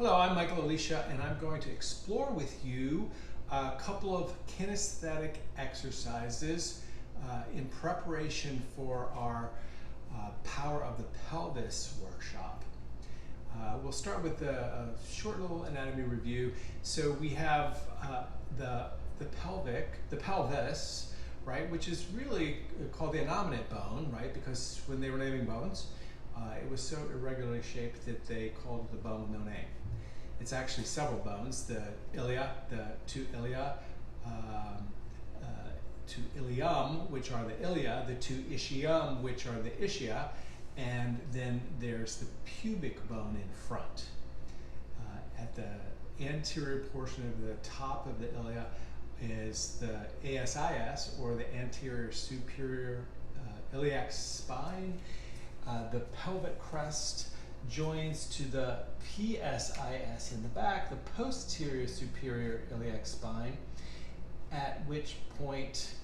Hello, I'm Michael Alicia, and I'm going to explore with you a couple of kinesthetic exercises in preparation for our Power of the Pelvis workshop. We'll start with a short little anatomy review. So we have the pelvis, right, which is really called the innominate bone, right, because when they were naming bones, it was so irregularly shaped that they called it the bone with no name. It's actually several bones: the ilia, the two ilia, two ilium, which are the ilia, the two ischium, which are the ischia, and then there's the pubic bone in front. At the anterior portion of the top of the ilia is the ASIS, or the anterior superior iliac spine. The pelvic crest joins to the PSIS in the back, the posterior superior iliac spine, at which point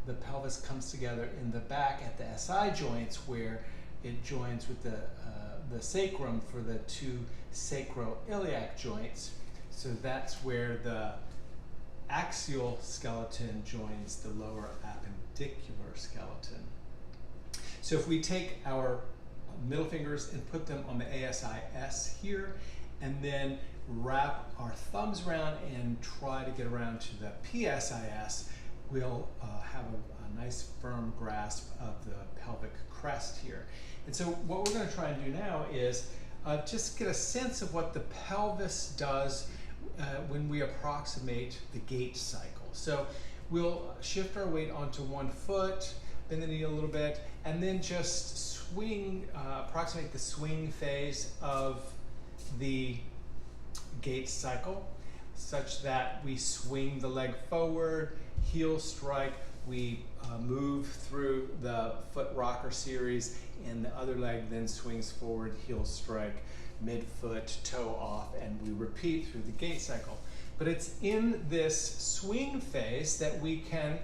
the pelvis comes together in the back at the SI joints, where it joins with the sacrum for the two sacroiliac joints. So that's where the axial skeleton joins the lower appendicular skeleton. So if we take our middle fingers and put them on the ASIS here, and then wrap our thumbs around and try to get around to the PSIS, we'll have a nice firm grasp of the pelvic crest here. And so what we're going to try and do now is just get a sense of what the pelvis does when we approximate the gait cycle. So we'll shift our weight onto one foot, bend the knee a little bit, and then just swing, approximate the swing phase of the gait cycle, such that we swing the leg forward, heel strike, we move through the foot rocker series, and the other leg then swings forward, heel strike, midfoot, toe off, and we repeat through the gait cycle. But it's in this swing phase that we can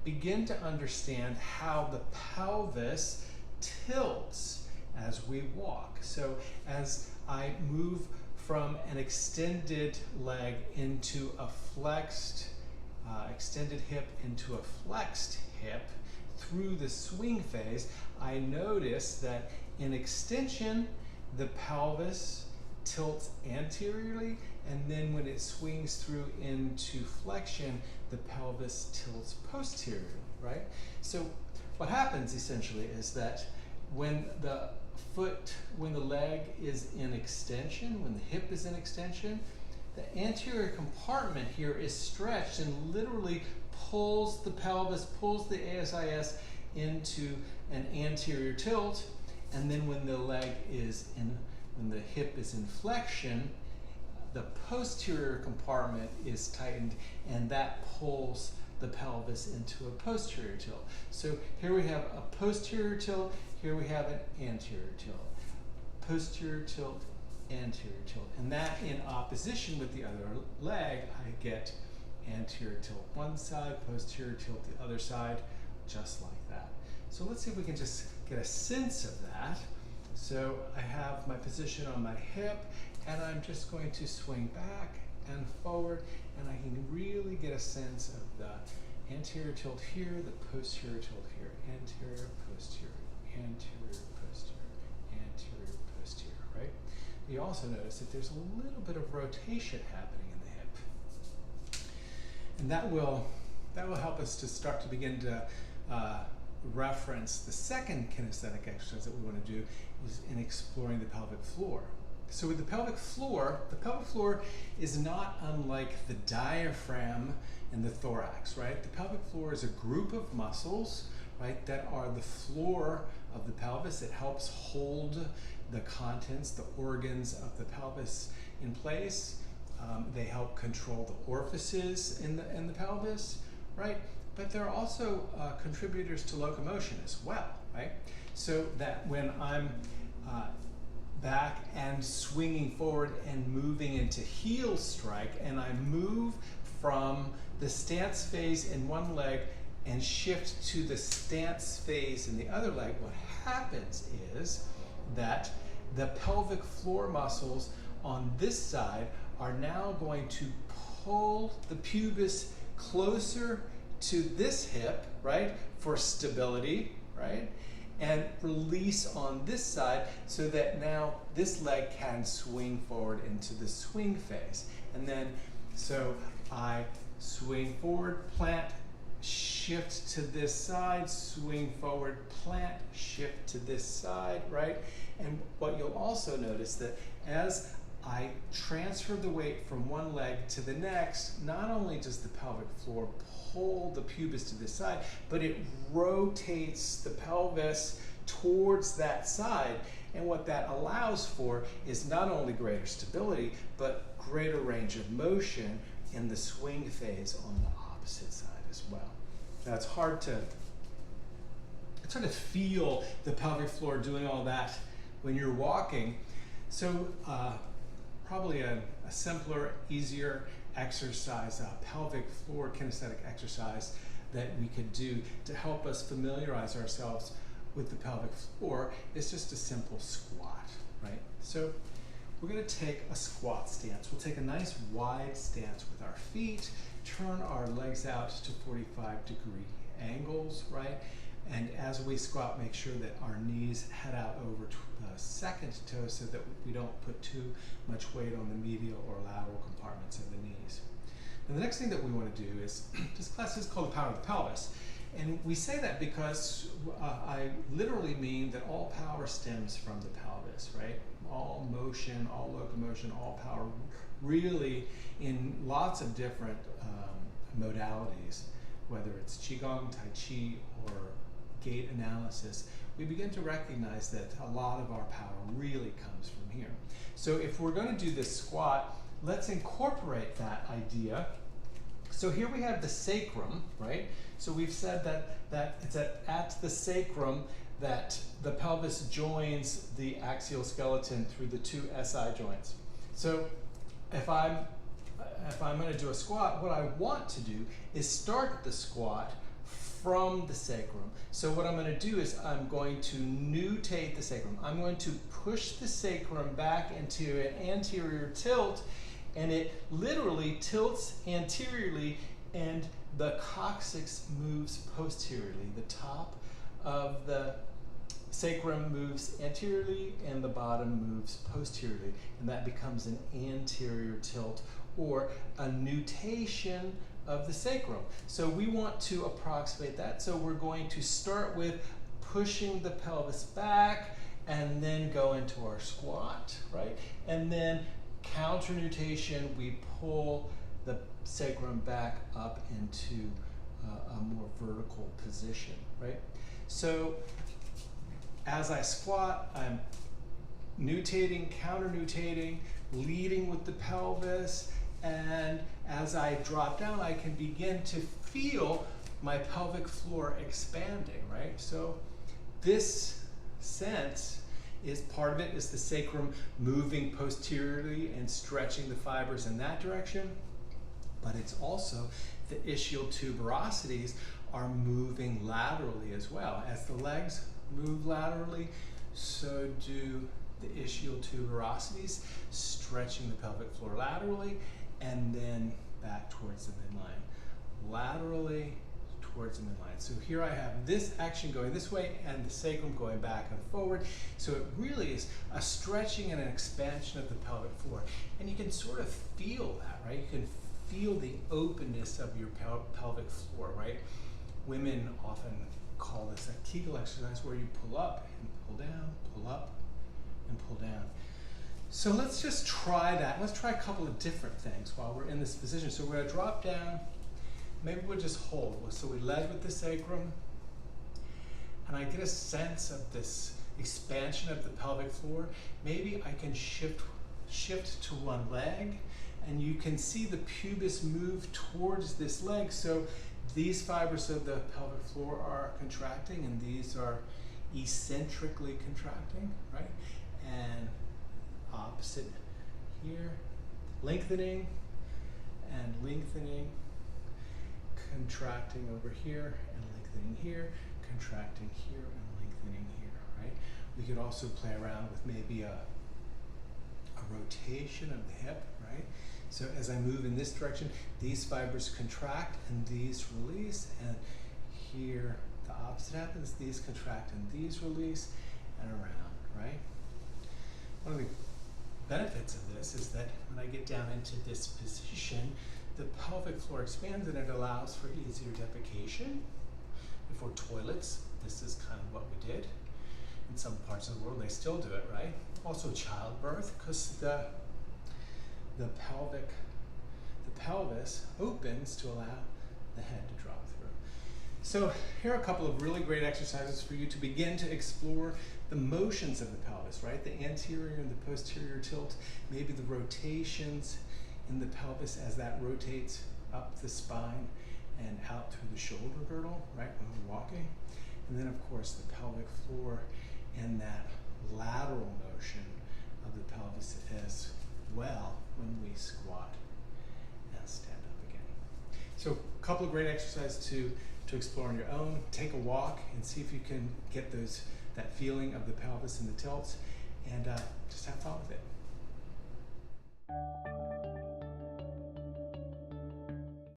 begin to understand how the pelvis tilts as we walk. So as I move from an extended leg into a flexed, extended hip into a flexed hip through the swing phase, I notice that in extension, the pelvis tilts anteriorly, and then when it swings through into flexion, the pelvis tilts posteriorly, right? So what happens essentially is that when the leg is in extension, when the hip is in extension, the anterior compartment here is stretched and literally pulls the pelvis, pulls the ASIS into an anterior tilt, and then when the hip is in flexion, the posterior compartment is tightened, and that pulls the pelvis into a posterior tilt. So here we have a posterior tilt, here we have an anterior tilt. Posterior tilt, anterior tilt. And that in opposition with the other leg, I get anterior tilt one side, posterior tilt the other side, just like that. So let's see if we can just get a sense of that. So I have my position on my hip, and I'm just going to swing back and forward, and I can really get a sense of the anterior tilt here, the posterior tilt here, anterior, posterior, anterior, posterior, anterior, posterior, right? You also notice that there's a little bit of rotation happening in the hip. And that will help us to start to begin to reference the second kinesthetic exercise that we want to do, is in exploring the pelvic floor. So with the pelvic floor is not unlike the diaphragm and the thorax, right? The pelvic floor is a group of muscles, right, that are the floor of the pelvis. It helps hold the contents, the organs of the pelvis in place. They help control the orifices in the pelvis, right? But they're also contributors to locomotion as well, right? So that when I'm back and swinging forward and moving into heel strike, and I move from the stance phase in one leg and shift to the stance phase in the other leg, what happens is that the pelvic floor muscles on this side are now going to pull the pubis closer to this hip, right, for stability, right? And release on this side so that now this leg can swing forward into the swing phase. And then, so I swing forward, plant, shift to this side, swing forward, plant, shift to this side, right? And what you'll also notice that as I transfer the weight from one leg to the next, not only does the pelvic floor pull the pubis to this side, but it rotates the pelvis towards that side. And what that allows for is not only greater stability, but greater range of motion in the swing phase on the opposite side as well. Now it's hard to feel the pelvic floor doing all that when you're walking. So probably a simpler, easier exercise, pelvic floor kinesthetic exercise that we could do to help us familiarize ourselves with the pelvic floor is just a simple squat, right? So we're going to take a squat stance. We'll take a nice wide stance with our feet, turn our legs out to 45-degree angles, right? And as we squat, make sure that our knees head out over to the second toe so that we don't put too much weight on the medial or lateral compartments of the knees. Now the next thing that we want to do is, this class is called the power of the pelvis. And we say that because I literally mean that all power stems from the pelvis, right? All motion, all locomotion, all power, really in lots of different modalities, whether it's Qigong, Tai Chi, or gait analysis, we begin to recognize that a lot of our power really comes from here. So if we're going to do this squat, let's incorporate that idea. So here we have the sacrum, right? So we've said that it's at the sacrum that the pelvis joins the axial skeleton through the two SI joints. So if I'm going to do a squat, what I want to do is start the squat from the sacrum. So what I'm going to do is I'm going to nutate the sacrum. I'm going to push the sacrum back into an anterior tilt, and it literally tilts anteriorly and the coccyx moves posteriorly. The top of the sacrum moves anteriorly and the bottom moves posteriorly, and that becomes an anterior tilt or a nutation of the sacrum. So we want to approximate that. So we're going to start with pushing the pelvis back and then go into our squat, right? And then counter nutation, we pull the sacrum back up into a more vertical position, right? So as I squat, I'm nutating, counter nutating, leading with the pelvis, and as I drop down, I can begin to feel my pelvic floor expanding, right? So this sense is part of it is the sacrum moving posteriorly and stretching the fibers in that direction, but it's also the ischial tuberosities are moving laterally as well. As the legs move laterally, so do the ischial tuberosities, stretching the pelvic floor laterally and then back towards the midline. Laterally towards the midline. So here I have this action going this way and the sacrum going back and forward. So it really is a stretching and an expansion of the pelvic floor. And you can sort of feel that, right? You can feel the openness of your pelvic floor, right? Women often call this a Kegel exercise where you pull up and pull down, pull up and pull down. So let's just try that. Let's try a couple of different things while we're in this position. So we're going to drop down. Maybe we'll just hold. So we led with the sacrum, and I get a sense of this expansion of the pelvic floor. Maybe I can shift to one leg, and you can see the pubis move towards this leg. So these fibers of the pelvic floor are contracting, and these are eccentrically contracting, right? And opposite here, lengthening and lengthening, contracting over here and lengthening here, contracting here and lengthening here, right? We could also play around with maybe a rotation of the hip, right? So as I move in this direction, these fibers contract and these release, and here the opposite happens. These contract and these release, and around, right? One of the benefits of this is that when I get down into this position, the pelvic floor expands and it allows for easier defecation. Before toilets, this is kind of what we did. In some parts of the world, they still do it, right? Also childbirth, because the pelvis opens to allow the head to drop through. So here are a couple of really great exercises for you to begin to explore the motions of the pelvis, right? The anterior and the posterior tilt, maybe the rotations in the pelvis as that rotates up the spine and out through the shoulder girdle, right, when we're walking. And then of course the pelvic floor and that lateral motion of the pelvis as well when we squat and stand up again. So a couple of great exercises to explore on your own. Take a walk and see if you can get that feeling of the pelvis and the tilts, and just have fun with it.